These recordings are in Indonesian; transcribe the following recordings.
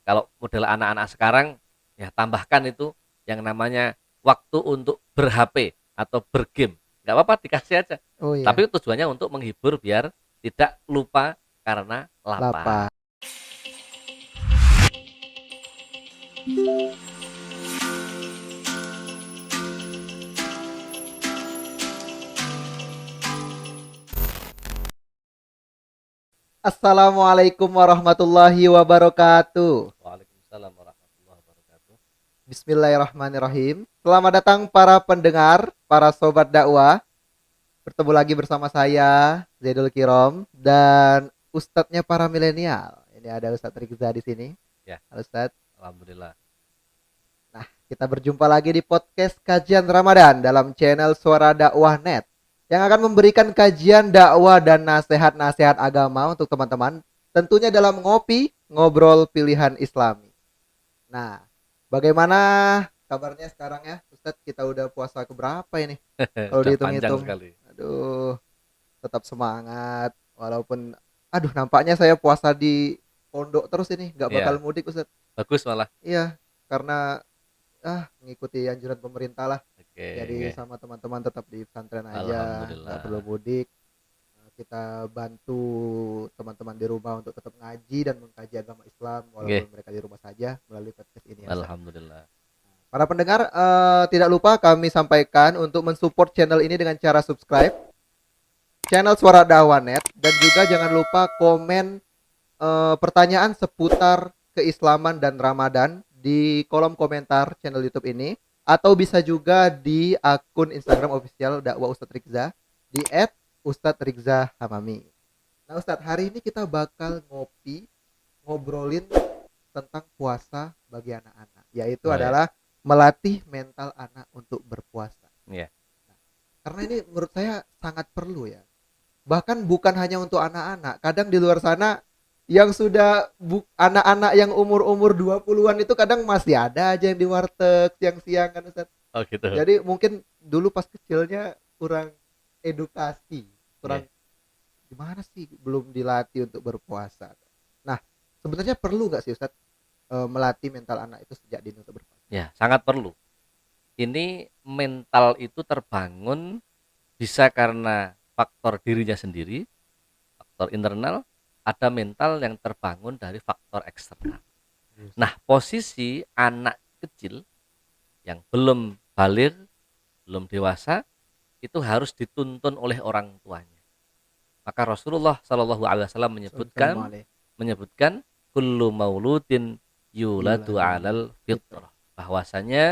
Kalau model anak-anak sekarang, ya tambahkan itu yang namanya waktu untuk ber-HP atau bergame. Nggak apa-apa, dikasih aja. Oh iya, Tapi tujuannya untuk menghibur biar tidak lupa karena lapar. lapar. Assalamualaikum warahmatullahi wabarakatuh. Waalaikumsalam warahmatullahi wabarakatuh. Bismillahirrahmanirrahim. Selamat datang para pendengar, para sobat dakwah. Bertemu lagi bersama saya, Zaidul Kirom, dan ustadznya para milenial. Ini ada Ustadz Rizza di sini. Ya, Halo Ustadz. alhamdulillah. Nah, kita berjumpa lagi di podcast Kajian Ramadan dalam channel Suara Dakwah Net yang akan memberikan kajian dakwah dan nasihat-nasihat agama untuk teman-teman, tentunya dalam ngopi, ngobrol pilihan Islami. Nah, bagaimana kabarnya sekarang ya, Ustadz? Kita udah puasa keberapa ini? Kalau Sudah panjang dihitung-hitung, sekali. aduh, tetap semangat. Walaupun, aduh, nampaknya saya puasa di pondok terus ini, nggak bakal Ya, mudik, Ustadz. bagus malah. Iya, karena mengikuti anjuran pemerintah lah. Oke, Jadi oke. sama teman-teman tetap di pesantren aja, nggak perlu Alhamdulillah. mudik. Kita bantu teman-teman di rumah untuk tetap ngaji dan mengkaji agama Islam walaupun Oke, mereka di rumah saja melalui podcast ini ya Ustaz. alhamdulillah. Para pendengar, tidak lupa kami sampaikan untuk mensupport channel ini dengan cara subscribe channel Suara Dakwah Net dan juga jangan lupa komen pertanyaan seputar keislaman dan Ramadan di kolom komentar channel YouTube ini atau bisa juga di akun Instagram official dakwah Ustadz Rizza di @ustadzrizzahamami. Nah Ustadz, hari ini kita bakal ngobrolin tentang puasa bagi anak-anak, yaitu Oh ya, adalah melatih mental anak untuk berpuasa. ya, Nah, karena ini menurut saya sangat perlu ya. Bahkan bukan hanya untuk anak-anak, kadang di luar sana yang sudah anak-anak yang umur-umur 20-an itu kadang masih ada aja yang di warteg siang-siang kan Ustaz. oh gitu. Jadi mungkin dulu pas kecilnya kurang edukasi, Ya, kurang gimana sih belum dilatih untuk berpuasa. Nah, sebenarnya perlu nggak sih Ustaz melatih mental anak itu sejak dini untuk berpuasa? ya, sangat perlu. Ini mental itu terbangun bisa karena faktor dirinya sendiri, faktor internal, ada mental yang terbangun dari faktor eksternal. Yes. Nah, posisi anak kecil yang belum balik, belum dewasa, itu harus dituntun oleh orang tuanya. Maka Rasulullah Shallallahu Alaihi Wasallam Assalamualaikum. menyebutkan kullu mauludin yuladu Yuladu alal alal fitrah. fitrah, bahwasanya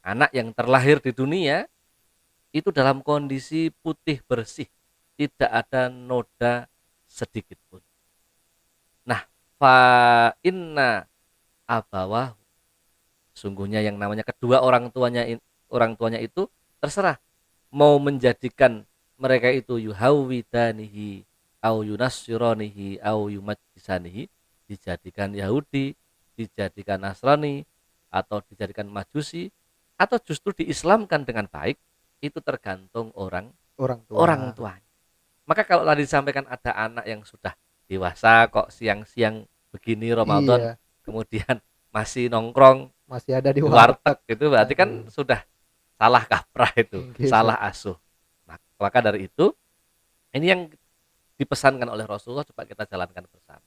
anak yang terlahir di dunia itu dalam kondisi putih bersih, tidak ada noda sedikit pun. Nah, fa inna abawah, sungguhnya yang namanya kedua orang tuanya itu terserah mau menjadikan mereka itu yuhawidanihi au yunassiranihi au yumajjisanihi, dijadikan Yahudi, dijadikan Nasrani, atau dijadikan Majusi, atau justru diislamkan dengan baik, itu tergantung Orang tua. orang tuanya. Maka kalau tadi disampaikan ada anak yang sudah dewasa kok siang-siang begini Ramadan, Iya, kemudian masih nongkrong masih ada di di warteg, warteg. itu berarti kan Aduh, sudah salah kaprah itu, gitu. salah asuh. Maka dari itu, ini yang dipesankan oleh Rasulullah coba kita jalankan bersama.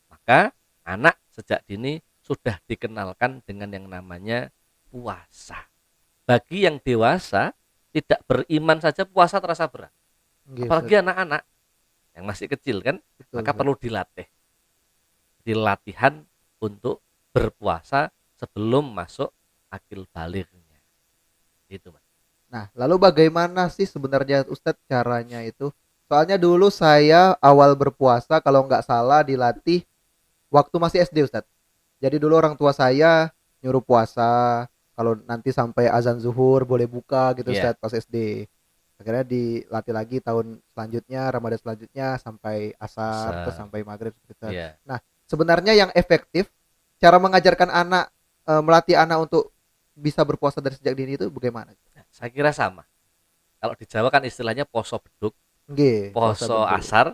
Maka anak sejak dini sudah dikenalkan dengan yang namanya puasa. Bagi yang dewasa tidak beriman saja puasa terasa berat. Gitu. Apalagi anak-anak yang masih kecil kan, Betul, maka Ustaz. perlu dilatih. Dilatihan untuk berpuasa sebelum masuk akil balignya. Itu, Mas. Nah, lalu bagaimana sih sebenarnya Ustadz caranya itu? Soalnya dulu saya awal berpuasa kalau nggak salah dilatih waktu masih SD Ustadz. Jadi dulu orang tua saya nyuruh puasa kalau nanti sampai azan zuhur boleh buka gitu Iya, Ustadz pas SD. Akhirnya dilatih lagi tahun selanjutnya, Ramadan selanjutnya sampai asar terus besar. sampai maghrib gitu. Iya. Nah, sebenarnya yang efektif cara mengajarkan anak melatih anak untuk bisa berpuasa dari sejak dini itu bagaimana? Nah, saya kira sama. Kalau di Jawa kan istilahnya poso beduk, Nggih, puasa poso beduk. asar,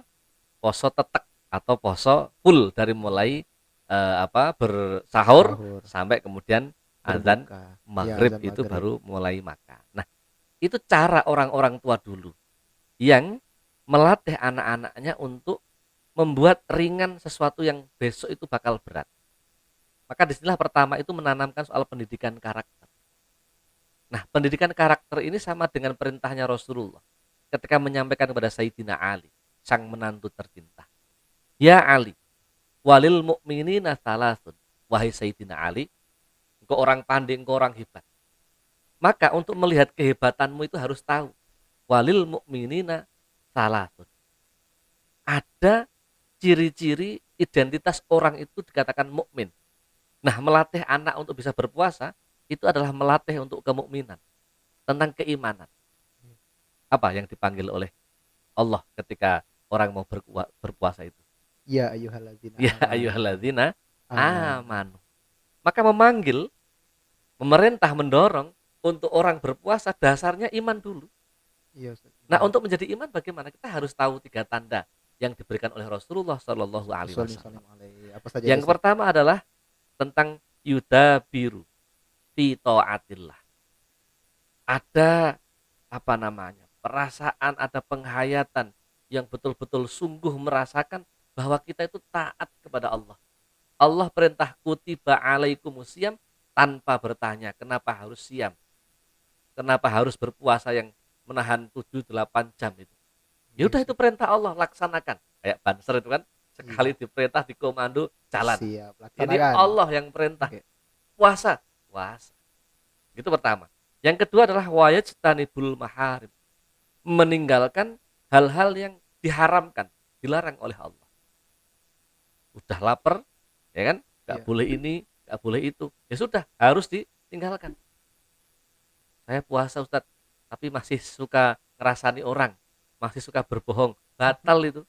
poso tetek, atau poso full dari mulai bersahur Sahur, sampai kemudian azan berbuka. Ya, maghrib azan itu maghrib. baru mulai makan. Nah, itu cara orang-orang tua dulu yang melatih anak-anaknya untuk membuat ringan sesuatu yang besok itu bakal berat. Maka disinilah pertama itu menanamkan soal pendidikan karakter. Nah, pendidikan karakter ini sama dengan perintahnya Rasulullah ketika menyampaikan kepada Sayyidina Ali, sang menantu tercinta. Ya Ali, walil mu'minina salasun. Wahai Sayyidina Ali, engkau orang pandai, engkau orang hebat. Maka untuk melihat kehebatanmu itu harus tahu. Walil mu'minina salasun. Ada ciri-ciri identitas orang itu dikatakan mukmin. Nah, melatih anak untuk bisa berpuasa itu adalah melatih untuk kemukminan, tentang keimanan. Apa yang dipanggil oleh Allah ketika orang mau berpuasa itu? Ya ayyuhalladzina Ya amanu. ayyuhalladzina Aman. amanu. Maka memanggil, memerintah, mendorong untuk orang berpuasa dasarnya iman dulu. Iya, Ustaz. Nah, Iman. untuk menjadi iman bagaimana? Kita harus tahu 3 tanda yang diberikan oleh Rasulullah Shallallahu alaihi Sholli wasallam. alaihi. Apa saja itu, Yang Ustaz? pertama adalah tentang yudabiru fi taatillah. Ada apa namanya? Perasaan, ada penghayatan yang betul-betul sungguh merasakan bahwa kita itu taat kepada Allah. Allah perintah kutiba alaikumusiyam tanpa bertanya kenapa harus siam, kenapa harus berpuasa yang menahan 7-8 jam itu. Ya Iya, udah itu Ustaz. perintah Allah, laksanakan. Kayak banser itu kan, sekali Iya. diperintah dikomando jalan. Siap, Ini laksanakan. Allah yang perintah. Oke. Puasa, puasa. Itu pertama. Yang kedua adalah wayajtanibul maharim, meninggalkan hal-hal yang diharamkan, dilarang oleh Allah. Udah lapar, ya kan? Gak Iya. boleh ini, gak boleh itu. Ya sudah, harus ditinggalkan. Saya puasa Ustadz, tapi masih suka ngerasani orang, masih suka berbohong. Batal itu.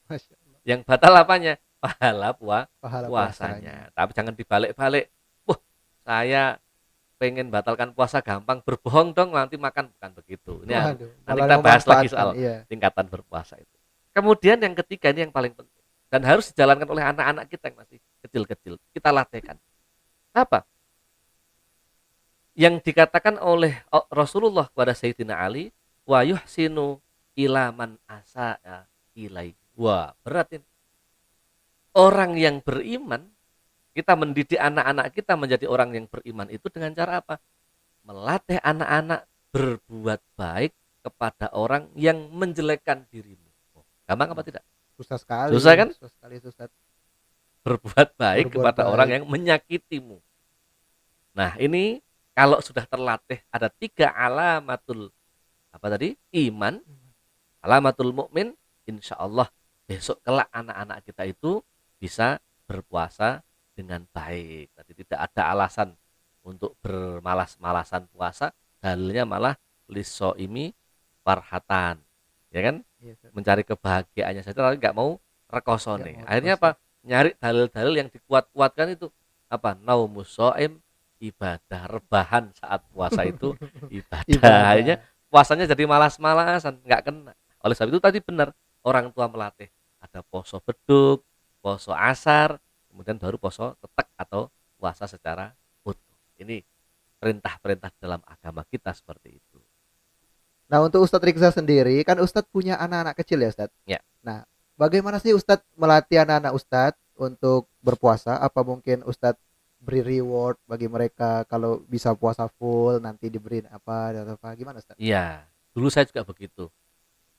Masya Allah. Yang batal apanya? Pahala Pahala puasanya. puasanya. Tapi jangan dibalik-balik. Wah, saya pengen batalkan puasa gampang, berbohong dong nanti makan, bukan begitu. Waduh, Nanti malah kita bahas lagi memanfaatkan. soal Iya. tingkatan berpuasa itu. Kemudian yang ketiga ini yang paling penting dan harus dijalankan oleh anak-anak kita yang masih kecil-kecil. Kita latihkan. Apa? Yang dikatakan oleh Rasulullah kepada Sayyidina Ali, wa yuhsinu ilaman asa'a ilai. Wah, berat ini. Orang yang beriman, kita mendidik anak-anak kita menjadi orang yang beriman itu dengan cara apa? Melatih anak-anak berbuat baik kepada orang yang menjelekkan dirimu. Gampang apa tidak? Susah sekali. Susah kan? Susah sekali, Ustaz. Berbuat baik Berbuat kepada orang baik. yang menyakitimu. Nah, ini kalau sudah terlatih ada 3 alamatul apa tadi? Iman, alamatul mukmin, insya Allah besok kelak anak-anak kita itu bisa berpuasa dengan baik. Tadi tidak ada alasan untuk bermalas-malasan puasa, dalilnya malah lisoimi farhatan, ya kan? Iya, Ustaz. Mencari kebahagiaannya saja tapi nggak mau Nggak rekosone. mau Akhirnya rekoso. apa? Nyari dalil-dalil yang dikuat-kuatkan itu apa? Naumus soim ibadah, rebahan saat puasa itu ibadah. Akhirnya Ibadah. puasanya jadi malas-malasan, nggak kena. Oleh sebab itu tadi benar orang tua melatih ada poso beduk, poso asar, kemudian baru poso tetek atau puasa secara utuh. Ini perintah-perintah dalam agama kita seperti itu. Nah, untuk Ustadz Rikza sendiri, kan Ustadz punya anak-anak kecil ya, Ustadz? Ya. Nah, bagaimana sih Ustadz melatih anak-anak Ustadz untuk berpuasa? Apa mungkin Ustadz beri reward bagi mereka kalau bisa puasa full, nanti diberi apa atau apa? Gimana, Ustadz? Iya, dulu saya juga begitu.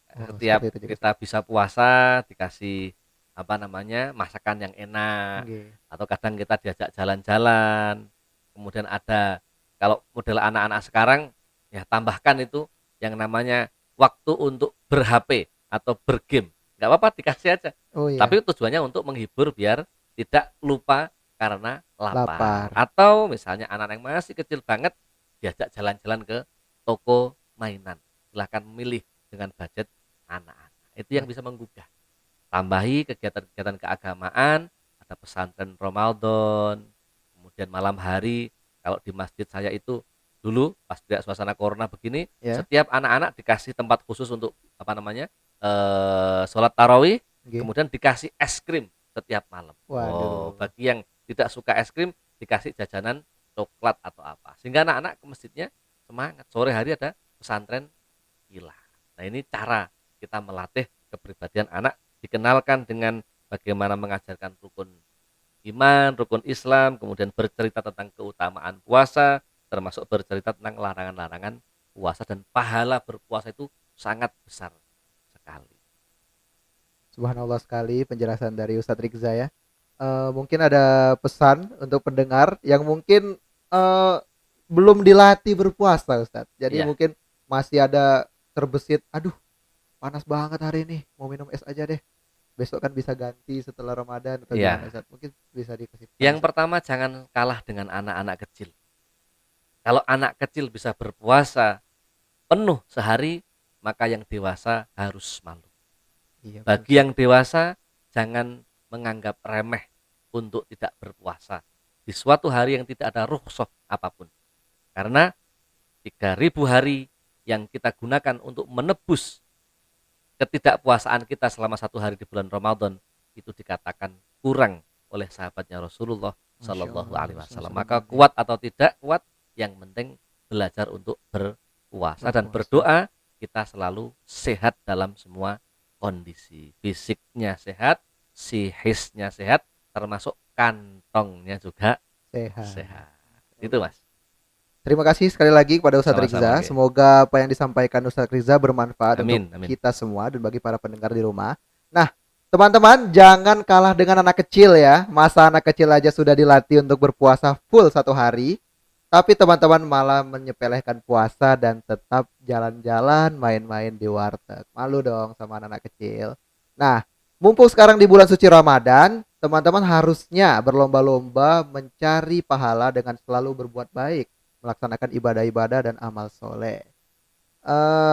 Oh, Setiap seperti itu juga, kita Ustadz. bisa puasa dikasih apa namanya masakan yang enak, Oke. atau kadang kita diajak jalan-jalan. Kemudian ada kalau model anak-anak sekarang ya tambahkan itu yang namanya waktu untuk ber-HP atau bergame. Nggak apa-apa dikasih aja. Oh iya, Tapi tujuannya untuk menghibur biar tidak lupa karena lapar. lapar. Atau misalnya anak yang masih kecil banget diajak jalan-jalan ke toko mainan. Silahkan memilih dengan budget anak-anak. Itu yang bisa menggugah. Tambahi kegiatan-kegiatan keagamaan, ada pesantren Ramadan, kemudian malam hari kalau di masjid saya itu dulu pas tidak suasana corona begini, Ya, setiap anak-anak dikasih tempat khusus untuk apa namanya sholat tarawih, oke. kemudian dikasih es krim setiap malam. Waduh. Bagi yang tidak suka es krim dikasih jajanan coklat atau apa. Sehingga anak-anak ke masjidnya semangat. Sore hari ada pesantren kilat. Nah, ini cara kita melatih kepribadian anak, dikenalkan dengan bagaimana mengajarkan rukun iman, rukun Islam, kemudian bercerita tentang keutamaan puasa, termasuk bercerita tentang larangan-larangan puasa, dan pahala berpuasa itu sangat besar sekali. Subhanallah sekali penjelasan dari Ustadz Rizza ya. Mungkin ada pesan untuk pendengar yang mungkin eh, belum dilatih berpuasa Ustadz. Jadi Iya, mungkin masih ada terbesit, aduh panas banget hari ini, mau minum es aja deh. Besok kan bisa ganti setelah Ramadan atau gimana iya. Ustadz? Mungkin bisa dikasih pesan Yang Ustadz. pertama, jangan kalah dengan anak-anak kecil. Kalau anak kecil bisa berpuasa penuh sehari, maka yang dewasa harus malu. Iya betul Bagi Ustadz. yang dewasa, jangan menganggap remeh untuk tidak berpuasa di suatu hari yang tidak ada rukhsah apapun. Karena 3.000 hari yang kita gunakan untuk menebus ketidakpuasaan kita selama 1 hari di bulan Ramadan itu dikatakan kurang oleh sahabatnya Rasulullah Masya Shallallahu Allah, Alaihi Rasulullah Wasallam. SAW Maka berbeda. kuat atau tidak kuat, yang penting belajar untuk berpuasa dan Berpuasa. berdoa kita selalu sehat dalam semua kondisi. Fisiknya sehat, psikisnya sehat, termasuk kantongnya juga Sehat. sehat. Itu Mas. Terima kasih sekali lagi kepada Ustadz Sama-sama, Rizza. Ge. Semoga apa yang disampaikan Ustadz Rizza bermanfaat untuk Amin, amin. kita semua dan bagi para pendengar di rumah. Nah, teman-teman jangan kalah dengan anak kecil ya. Masa anak kecil aja sudah dilatih untuk berpuasa full 1 hari. Tapi teman-teman malah menyepelekan puasa dan tetap jalan-jalan main-main di warteg. Malu dong sama anak-anak kecil. Nah, mumpung sekarang di bulan suci Ramadan, teman-teman harusnya berlomba-lomba mencari pahala dengan selalu berbuat baik, melaksanakan ibadah-ibadah dan amal soleh.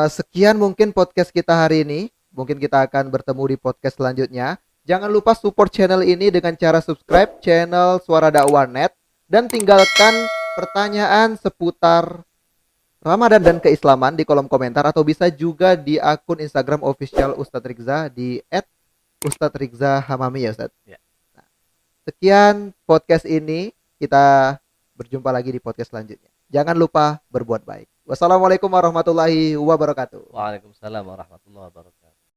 Sekian mungkin podcast kita hari ini. Mungkin kita akan bertemu di podcast selanjutnya. Jangan lupa support channel ini dengan cara subscribe channel Suara Dakwah Net dan tinggalkan pertanyaan seputar Ramadan dan keislaman di kolom komentar atau bisa juga di akun Instagram official Ustadz Rizza di @ustadzrizzahamami ya Ustadz. Ya. Sekian podcast ini, kita berjumpa lagi di podcast selanjutnya. Jangan lupa berbuat baik. Wassalamualaikum warahmatullahi wabarakatuh. Waalaikumsalam warahmatullahi wabarakatuh.